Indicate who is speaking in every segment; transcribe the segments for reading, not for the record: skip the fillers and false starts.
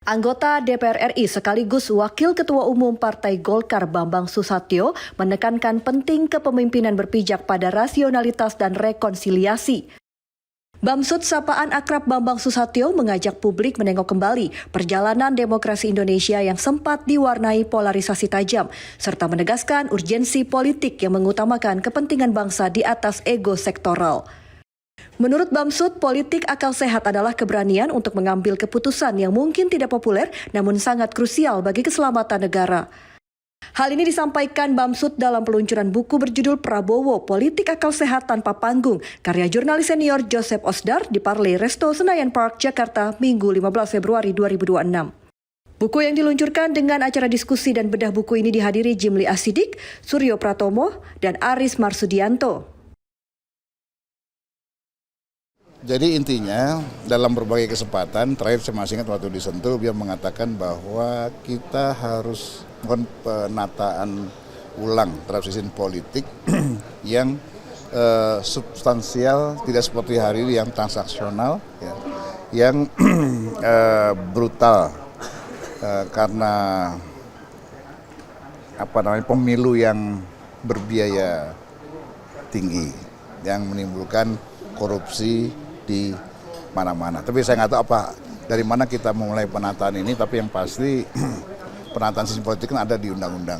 Speaker 1: Anggota DPR RI sekaligus Wakil Ketua Umum Partai Golkar Bambang Susatyo menekankan penting kepemimpinan berpijak pada rasionalitas dan rekonsiliasi. Bamsud sapaan akrab Bambang Susatyo mengajak publik menengok kembali perjalanan demokrasi Indonesia yang sempat diwarnai polarisasi tajam, serta menegaskan urgensi politik yang mengutamakan kepentingan bangsa di atas ego sektoral. Menurut Bamsud, politik akal sehat adalah keberanian untuk mengambil keputusan yang mungkin tidak populer namun sangat krusial bagi keselamatan negara. Hal ini disampaikan Bamsud dalam peluncuran buku berjudul Prabowo, Politik Akal Sehat Tanpa Panggung, karya jurnalis senior Joseph Osdar di Parley Resto Senayan Park, Jakarta, Minggu 15 Februari 2026. Buku yang diluncurkan dengan acara diskusi dan bedah buku ini dihadiri Jimli Asidik, Suryo Pratomo, dan Aris Marsudianto.
Speaker 2: Jadi intinya dalam berbagai kesempatan, terakhir saya masih ingat waktu di Sentul, dia mengatakan bahwa kita harus melakukan penataan ulang terhadap sistem politik yang substansial, tidak seperti hari ini yang transaksional, ya, yang brutal karena pemilu yang berbiaya tinggi, yang menimbulkan korupsi di mana-mana. Tapi saya nggak tahu dari mana kita memulai penataan ini, tapi yang pasti penataan sistem politik kan ada di undang-undang.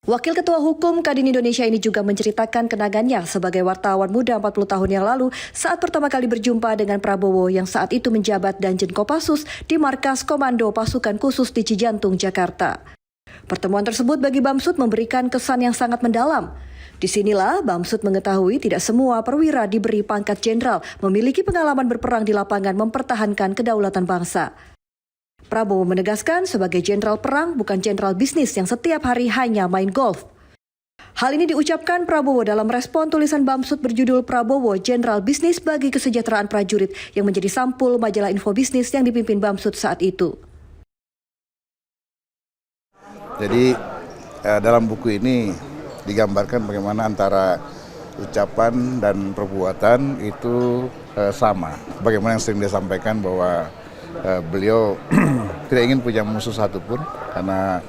Speaker 1: Wakil Ketua Hukum Kadin Indonesia ini juga menceritakan kenangannya sebagai wartawan muda 40 tahun yang lalu saat pertama kali berjumpa dengan Prabowo yang saat itu menjabat Danjen Kopassus di Markas Komando Pasukan Khusus di Cijantung, Jakarta. Pertemuan tersebut bagi Bamsud memberikan kesan yang sangat mendalam. Disinilah Bamsud mengetahui tidak semua perwira diberi pangkat jenderal memiliki pengalaman berperang di lapangan mempertahankan kedaulatan bangsa. Prabowo menegaskan sebagai jenderal perang bukan jenderal bisnis yang setiap hari hanya main golf. Hal ini diucapkan Prabowo dalam respon tulisan Bamsud berjudul Prabowo, Jenderal Bisnis bagi Kesejahteraan Prajurit yang menjadi sampul majalah Info Bisnis yang dipimpin Bamsud saat itu.
Speaker 2: Jadi dalam buku ini digambarkan bagaimana antara ucapan dan perbuatan itu sama. Bagaimana yang sering dia sampaikan bahwa beliau tidak ingin punya musuh satupun, karena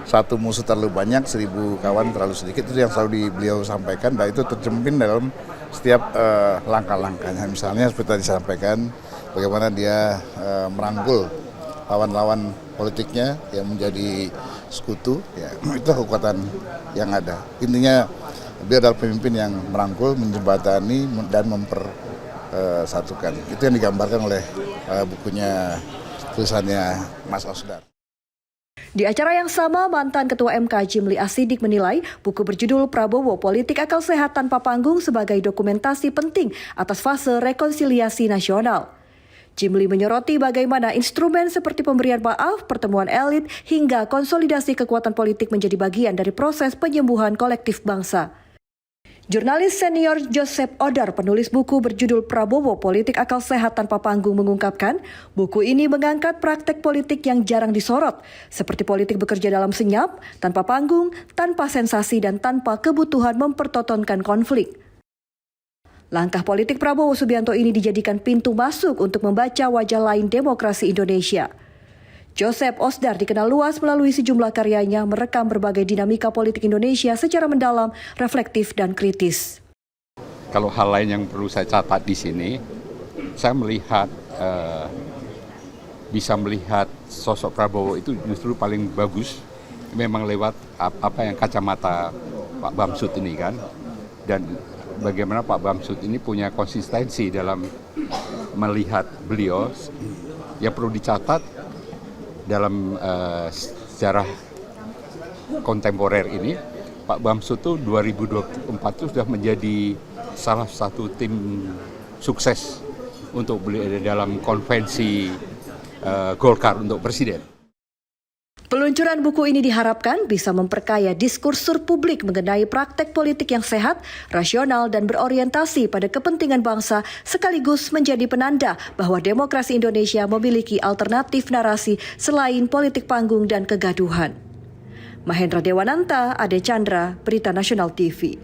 Speaker 2: satu musuh terlalu banyak, 1000 kawan terlalu sedikit. Itu yang selalu beliau sampaikan, dan itu tercermin dalam setiap langkah-langkahnya. Misalnya seperti tadi disampaikan, bagaimana dia merangkul lawan-lawan politiknya yang menjadi sekutu, ya, itu kekuatan yang ada. Intinya beliau adalah pemimpin yang merangkul, menjembatani dan mempersatukan. Itu yang digambarkan oleh bukunya, tulisannya Mas Osdar.
Speaker 1: Di acara yang sama, mantan Ketua MK Jimli Asidik menilai buku berjudul Prabowo, Politik Akal Sehat Tanpa Panggung sebagai dokumentasi penting atas fase rekonsiliasi nasional. Jimli menyoroti bagaimana instrumen seperti pemberian maaf, pertemuan elit, hingga konsolidasi kekuatan politik menjadi bagian dari proses penyembuhan kolektif bangsa. Jurnalis senior Joseph Osdar, penulis buku berjudul Prabowo, Politik Akal Sehat Tanpa Panggung mengungkapkan, buku ini mengangkat praktek politik yang jarang disorot, seperti politik bekerja dalam senyap, tanpa panggung, tanpa sensasi, dan tanpa kebutuhan mempertontonkan konflik. Langkah politik Prabowo Subianto ini dijadikan pintu masuk untuk membaca wajah lain demokrasi Indonesia. Joseph Osdar dikenal luas melalui sejumlah karyanya merekam berbagai dinamika politik Indonesia secara mendalam, reflektif, dan kritis.
Speaker 3: Kalau hal lain yang perlu saya catat di sini, saya bisa melihat sosok Prabowo itu justru paling bagus memang lewat kacamata Pak Bamsud ini kan, dan bagaimana Pak Bamsud ini punya konsistensi dalam melihat beliau. Yang perlu dicatat dalam sejarah kontemporer ini, Pak Bamsud itu 2024 itu sudah menjadi salah satu tim sukses untuk beliau dalam konvensi Golkar untuk presiden.
Speaker 1: Peluncuran buku ini diharapkan bisa memperkaya diskursur publik mengenai praktek politik yang sehat, rasional, dan berorientasi pada kepentingan bangsa, sekaligus menjadi penanda bahwa demokrasi Indonesia memiliki alternatif narasi selain politik panggung dan kegaduhan. Mahendra Dewananta, Ade Chandra, Berita Nasional TV.